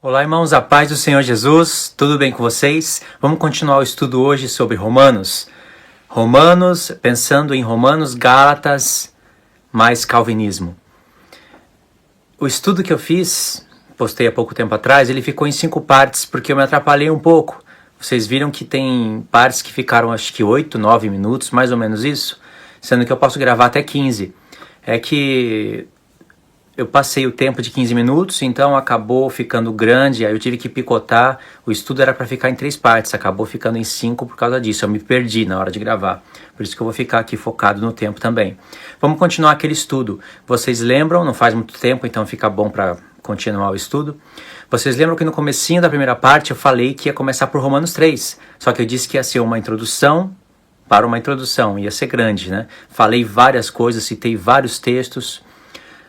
Olá, irmãos, a paz do Senhor Jesus, tudo bem com vocês? Vamos continuar o estudo hoje sobre Romanos. Pensando em Romanos, Gálatas, mais Calvinismo. O estudo que eu fiz, postei há pouco tempo atrás, ele ficou em 5 partes, porque eu me atrapalhei um pouco. Vocês viram que tem partes que ficaram, acho que 8, 9 minutos, mais ou menos isso, sendo que eu posso gravar até 15. É que eu passei o tempo de 15 minutos, então acabou ficando grande, aí eu tive que picotar. O estudo era para ficar em 3 partes, acabou ficando em 5 por causa disso. Eu me perdi na hora de gravar, por isso que eu vou ficar aqui focado no tempo também. Vamos continuar aquele estudo. Vocês lembram, não faz muito tempo, então fica bom para continuar o estudo. Vocês lembram que no comecinho da primeira parte eu falei que ia começar por Romanos 3, só que eu disse que ia ser uma introdução para uma introdução, ia ser grande, né? Falei várias coisas, citei vários textos.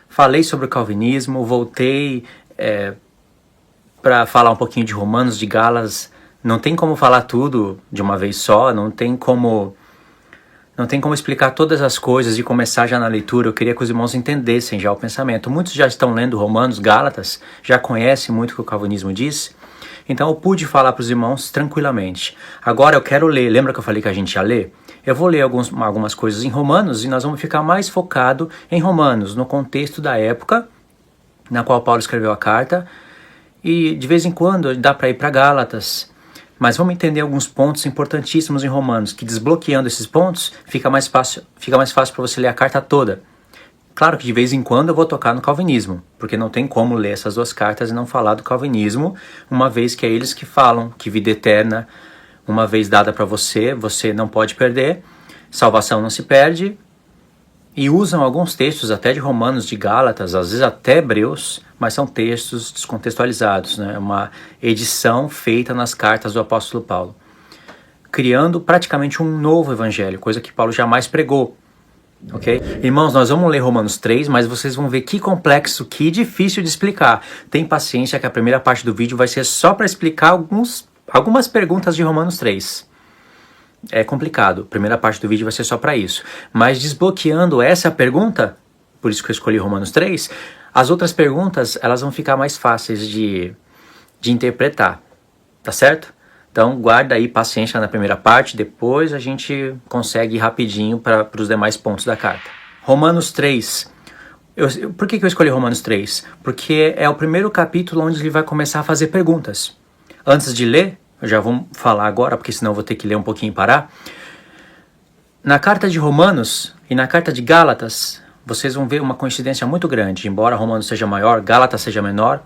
Falei sobre o calvinismo, voltei para falar um pouquinho de Romanos, de Gálatas. Não tem como falar tudo de uma vez só, não tem como explicar todas as coisas e começar já na leitura. Eu queria que os irmãos entendessem já o pensamento. Muitos já estão lendo Romanos, Gálatas, já conhecem muito o que o calvinismo diz. Então eu pude falar para os irmãos tranquilamente. Agora eu quero ler, lembra que eu falei que a gente ia ler? Eu vou ler algumas coisas em Romanos e nós vamos ficar mais focado em Romanos, no contexto da época na qual Paulo escreveu a carta. E de vez em quando dá para ir para Gálatas, mas vamos entender alguns pontos importantíssimos em Romanos, que desbloqueando esses pontos fica mais fácil para você ler a carta toda. Claro que de vez em quando eu vou tocar no calvinismo, porque não tem como ler essas 2 cartas e não falar do calvinismo, uma vez que é eles que falam que vida eterna, uma vez dada para você, você não pode perder, salvação não se perde, e usam alguns textos até de Romanos, de Gálatas, às vezes até Hebreus, mas são textos descontextualizados, né? Uma edição feita nas cartas do apóstolo Paulo, criando praticamente um novo evangelho, coisa que Paulo jamais pregou. Ok? Irmãos, nós vamos ler Romanos 3, mas vocês vão ver que complexo, que difícil de explicar. Tem paciência que a primeira parte do vídeo vai ser só para explicar algumas perguntas de Romanos 3. É complicado, a primeira parte do vídeo vai ser só para isso. Mas desbloqueando essa pergunta, por isso que eu escolhi Romanos 3, as outras perguntas elas vão ficar mais fáceis de interpretar, tá certo? Então guarda aí paciência na primeira parte, depois a gente consegue ir rapidinho para os demais pontos da carta. Romanos 3. Por que eu escolhi Romanos 3? Porque é o primeiro capítulo onde ele vai começar a fazer perguntas. Antes de ler, eu já vou falar agora, porque senão eu vou ter que ler um pouquinho e parar. Na carta de Romanos e na carta de Gálatas, vocês vão ver uma coincidência muito grande. Embora Romanos seja maior, Gálatas seja menor,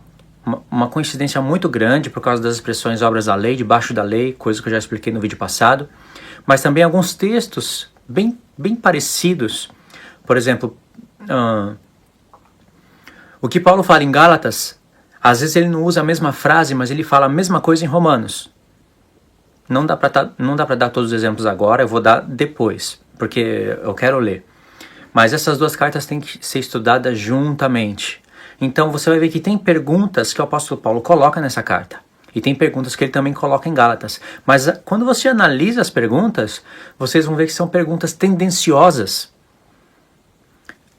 uma coincidência muito grande por causa das expressões obras da lei, debaixo da lei, coisa que eu já expliquei no vídeo passado, mas também alguns textos bem parecidos. Por exemplo, o que Paulo fala em Gálatas, às vezes ele não usa a mesma frase, mas ele fala a mesma coisa em Romanos. Não dá para dar todos os exemplos agora, eu vou dar depois, porque eu quero ler. Mas essas 2 cartas têm que ser estudadas juntamente. Então você vai ver que tem perguntas que o apóstolo Paulo coloca nessa carta. E tem perguntas que ele também coloca em Gálatas. Mas quando você analisa as perguntas, vocês vão ver que são perguntas tendenciosas.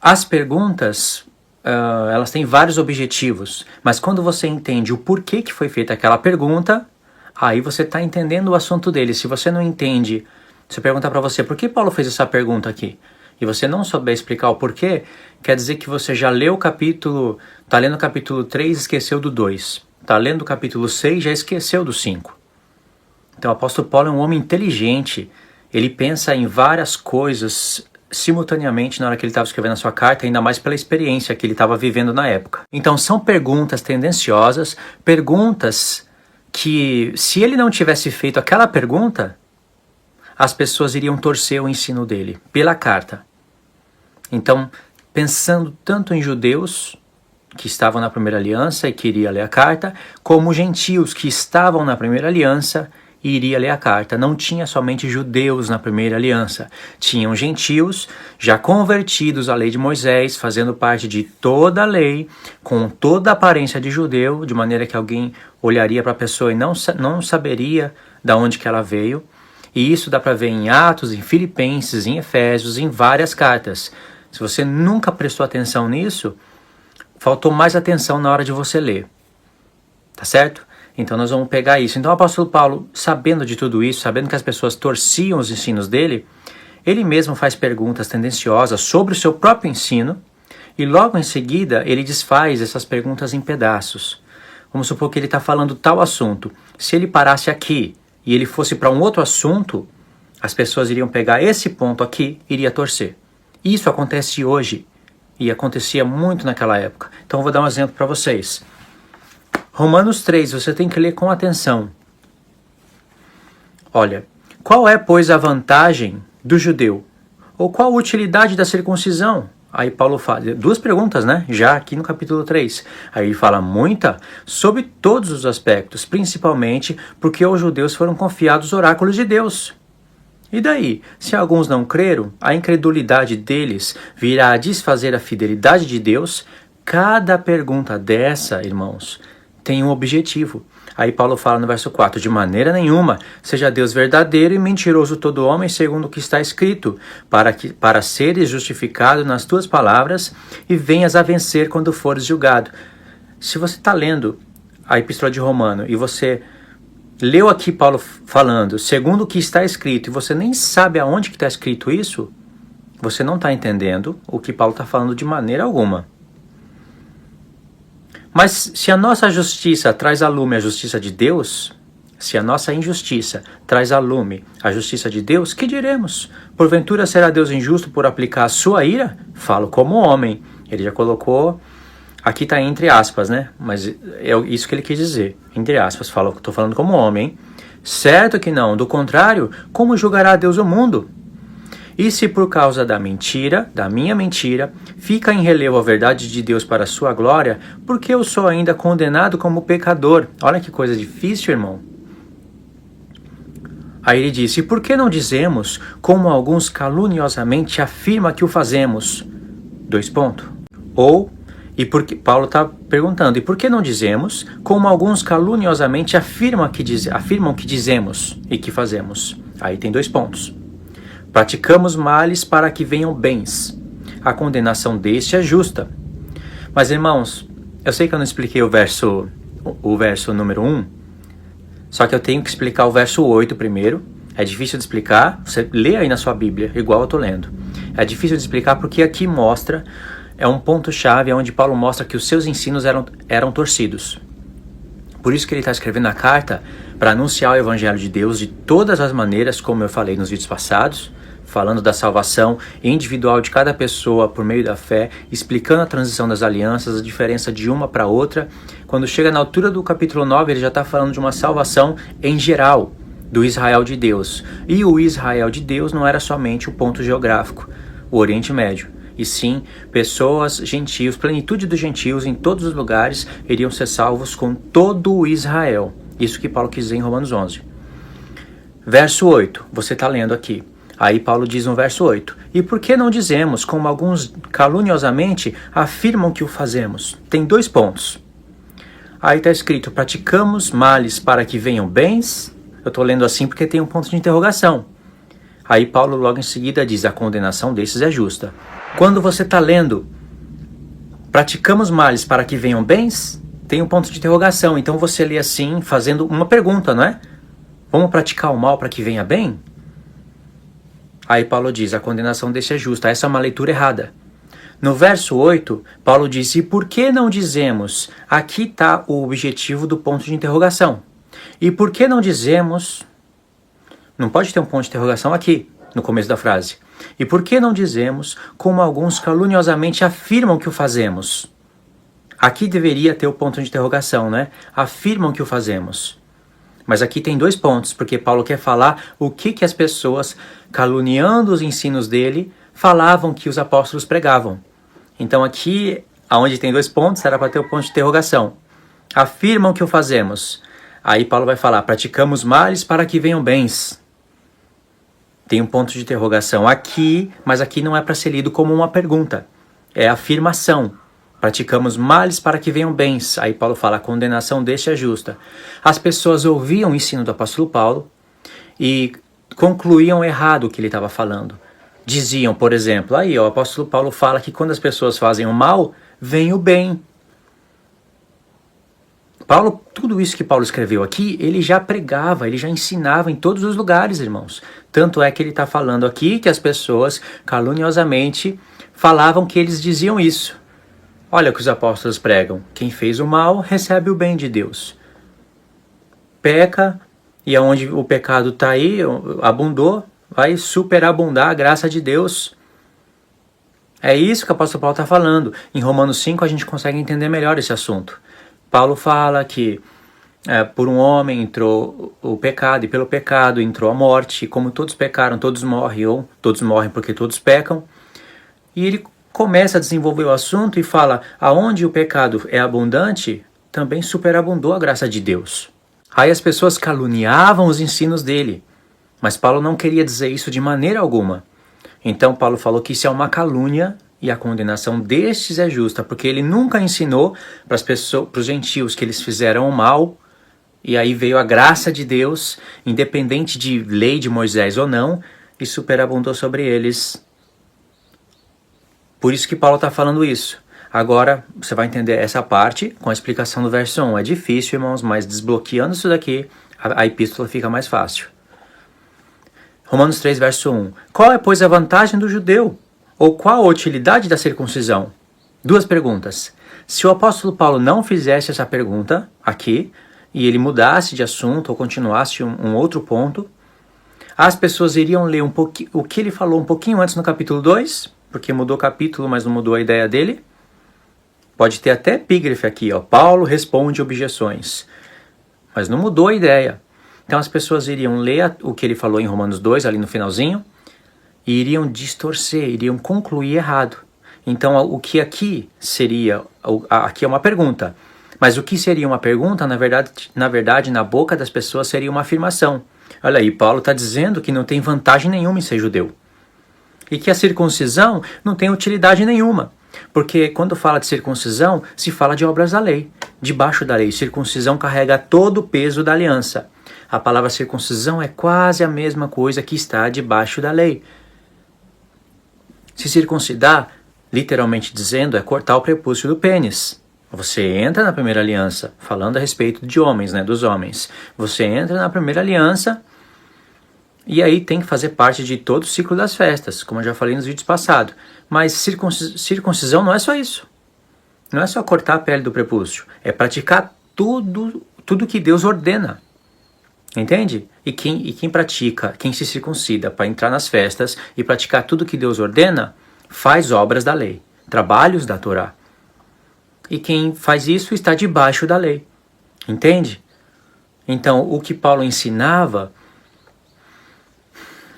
As perguntas, elas têm vários objetivos. Mas quando você entende o porquê que foi feita aquela pergunta, aí você está entendendo o assunto dele. Se você não entende, se eu perguntar para você por que Paulo fez essa pergunta aqui, e você não souber explicar o porquê, quer dizer que você já leu o capítulo, está lendo o capítulo 3 e esqueceu do 2. Está lendo o capítulo 6 e já esqueceu do 5. Então o apóstolo Paulo é um homem inteligente, ele pensa em várias coisas simultaneamente na hora que ele estava escrevendo a sua carta, ainda mais pela experiência que ele estava vivendo na época. Então são perguntas tendenciosas, perguntas que se ele não tivesse feito aquela pergunta, as pessoas iriam torcer o ensino dele pela carta. Então, pensando tanto em judeus que estavam na primeira aliança e queriam ler a carta, como gentios que estavam na primeira aliança e iriam ler a carta. Não tinha somente judeus na primeira aliança. Tinham gentios já convertidos à lei de Moisés, fazendo parte de toda a lei, com toda a aparência de judeu, de maneira que alguém olharia para a pessoa e não saberia de onde que ela veio. E isso dá para ver em Atos, em Filipenses, em Efésios, em várias cartas. Se você nunca prestou atenção nisso, faltou mais atenção na hora de você ler. tá certo? Então nós vamos pegar isso. Então o apóstolo Paulo, sabendo de tudo isso, sabendo que as pessoas torciam os ensinos dele, ele mesmo faz perguntas tendenciosas sobre o seu próprio ensino e logo em seguida ele desfaz essas perguntas em pedaços. Vamos supor que ele está falando tal assunto. Se ele parasse aqui e ele fosse para um outro assunto, as pessoas iriam pegar esse ponto aqui e iria torcer. Isso acontece hoje e acontecia muito naquela época. Então eu vou dar um exemplo para vocês. Romanos 3, você tem que ler com atenção. Olha, qual é, pois, a vantagem do judeu? Ou qual a utilidade da circuncisão? Aí Paulo faz duas perguntas, né? Já aqui no capítulo 3. Aí ele fala muita sobre todos os aspectos, principalmente porque aos judeus foram confiados os oráculos de Deus. E daí, se alguns não creram, a incredulidade deles virá a desfazer a fidelidade de Deus? Cada pergunta dessa, irmãos, tem um objetivo. Aí Paulo fala no verso 4, de maneira nenhuma, seja Deus verdadeiro e mentiroso todo homem, segundo o que está escrito, para seres justificado nas tuas palavras e venhas a vencer quando fores julgado. Se você está lendo a Epístola de Romano e você leu aqui Paulo falando, segundo o que está escrito, e você nem sabe aonde que está escrito isso, você não está entendendo o que Paulo está falando de maneira alguma. Mas se a nossa justiça traz a lume a justiça de Deus, se a nossa injustiça traz a lume a justiça de Deus, que diremos? Porventura será Deus injusto por aplicar a sua ira? Falo como homem. Ele já colocou, aqui está entre aspas, né? Mas é isso que ele quis dizer, entre aspas, estou falando como homem. Certo que não, do contrário, como julgará Deus o mundo? E se por causa da mentira, da minha mentira, fica em relevo a verdade de Deus para a sua glória, porque eu sou ainda condenado como pecador. Olha que coisa difícil, irmão. Aí ele disse, e por que não dizemos, como alguns caluniosamente afirmam que o fazemos? Ou, e porque Paulo está perguntando, e por que não dizemos, como alguns caluniosamente afirmam que dizemos e que fazemos? Aí tem 2 pontos. Praticamos males para que venham bens. A condenação deste é justa. Mas, irmãos, eu sei que eu não expliquei o verso número 1, só que eu tenho que explicar o verso 8 primeiro. É difícil de explicar, você lê aí na sua Bíblia, igual eu estou lendo. É difícil de explicar porque aqui mostra, é um ponto-chave onde Paulo mostra que os seus ensinos eram torcidos. Por isso que ele está escrevendo a carta para anunciar o Evangelho de Deus de todas as maneiras, como eu falei nos vídeos passados, falando da salvação individual de cada pessoa por meio da fé, explicando a transição das alianças, a diferença de uma para outra. Quando chega na altura do capítulo 9, ele já está falando de uma salvação em geral, do Israel de Deus. E o Israel de Deus não era somente o ponto geográfico, o Oriente Médio, e sim pessoas, gentios, plenitude dos gentios em todos os lugares iriam ser salvos com todo o Israel. Isso que Paulo quis dizer em Romanos 11. Verso 8, você está lendo aqui. Aí Paulo diz no verso 8, e por que não dizemos, como alguns caluniosamente afirmam que o fazemos? Tem 2 pontos. Aí está escrito, praticamos males para que venham bens. Eu estou lendo assim porque tem um ponto de interrogação. Aí Paulo logo em seguida diz, a condenação desses é justa. Quando você está lendo, praticamos males para que venham bens, tem um ponto de interrogação. Então você lê assim, fazendo uma pergunta, não é? Vamos praticar o mal para que venha bem? Aí Paulo diz, a condenação desse é justa. Essa é uma leitura errada. No verso 8, Paulo diz, e por que não dizemos? Aqui está o objetivo do ponto de interrogação. E por que não dizemos? Não pode ter um ponto de interrogação aqui, no começo da frase. E por que não dizemos, como alguns caluniosamente afirmam que o fazemos? Aqui deveria ter o ponto de interrogação, né? Afirmam que o fazemos. Mas aqui tem 2 pontos, porque Paulo quer falar o que as pessoas, caluniando os ensinos dele, falavam que os apóstolos pregavam. Então aqui, onde tem 2 pontos, era para ter o ponto de interrogação. Afirmam que o fazemos. Aí Paulo vai falar, praticamos males para que venham bens. Tem um ponto de interrogação aqui, mas aqui não é para ser lido como uma pergunta. É afirmação. Praticamos males para que venham bens. Aí Paulo fala, a condenação deste é justa. As pessoas ouviam o ensino do apóstolo Paulo e concluíam errado o que ele estava falando. Diziam, por exemplo, aí o apóstolo Paulo fala que quando as pessoas fazem o mal, vem o bem. Tudo isso que Paulo escreveu aqui, ele já pregava, ele já ensinava em todos os lugares, irmãos. Tanto é que ele está falando aqui que as pessoas caluniosamente falavam que eles diziam isso. Olha o que os apóstolos pregam: quem fez o mal recebe o bem de Deus. Peca, e aonde o pecado está aí, abundou, vai superabundar a graça de Deus. É isso que o apóstolo Paulo está falando. Em Romanos 5 a gente consegue entender melhor esse assunto. Paulo fala que por um homem entrou o pecado, e pelo pecado entrou a morte, e como todos pecaram, todos morrem, ou todos morrem porque todos pecam. E ele começa a desenvolver o assunto e fala: aonde o pecado é abundante, também superabundou a graça de Deus. Aí as pessoas caluniavam os ensinos dele, mas Paulo não queria dizer isso de maneira alguma. Então Paulo falou que isso é uma calúnia e a condenação destes é justa, porque ele nunca ensinou para os gentios que eles fizeram o mal, e aí veio a graça de Deus, independente de lei de Moisés ou não, e superabundou sobre eles. Por isso que Paulo está falando isso. Agora você vai entender essa parte com a explicação do verso 1. É difícil, irmãos, mas desbloqueando isso daqui, a epístola fica mais fácil. Romanos 3, verso 1. Qual é, pois, a vantagem do judeu? Ou qual a utilidade da circuncisão? Duas perguntas. Se o apóstolo Paulo não fizesse essa pergunta aqui, e ele mudasse de assunto ou continuasse um outro ponto, as pessoas iriam ler o que ele falou um pouquinho antes no capítulo 2, porque mudou o capítulo, mas não mudou a ideia dele. Pode ter até epígrafe aqui, ó. Paulo responde objeções. Mas não mudou a ideia. Então as pessoas iriam ler o que ele falou em Romanos 2, ali no finalzinho, e iriam distorcer, iriam concluir errado. Então o que aqui seria, aqui é uma pergunta, mas o que seria uma pergunta, na verdade, na boca das pessoas seria uma afirmação. Olha aí, Paulo está dizendo que não tem vantagem nenhuma em ser judeu. E que a circuncisão não tem utilidade nenhuma. Porque quando fala de circuncisão, se fala de obras da lei, debaixo da lei. Circuncisão carrega todo o peso da aliança. A palavra circuncisão é quase a mesma coisa que está debaixo da lei. Se circuncidar, literalmente dizendo, é cortar o prepúcio do pênis. Você entra na primeira aliança, falando a respeito de homens, né, dos homens. Você entra na primeira aliança e aí tem que fazer parte de todo o ciclo das festas, como eu já falei nos vídeos passados. Mas circuncisão não é só isso. Não é só cortar a pele do prepúcio. É praticar tudo que Deus ordena. Entende? E quem pratica, quem se circuncida para entrar nas festas e praticar tudo que Deus ordena, faz obras da lei, trabalhos da Torá. E quem faz isso está debaixo da lei. Entende? Então, o que Paulo ensinava...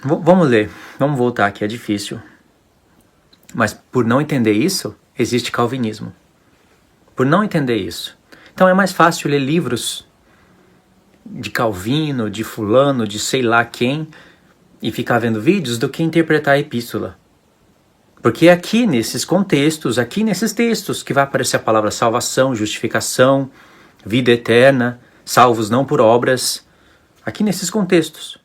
Vamos ler, vamos voltar aqui, é difícil. Mas por não entender isso, existe calvinismo. Por não entender isso. Então é mais fácil ler livros de Calvino, de fulano, de sei lá quem, e ficar vendo vídeos do que interpretar a epístola. Porque é aqui nesses contextos, aqui nesses textos, que vai aparecer a palavra salvação, justificação, vida eterna, salvos não por obras. Aqui nesses contextos.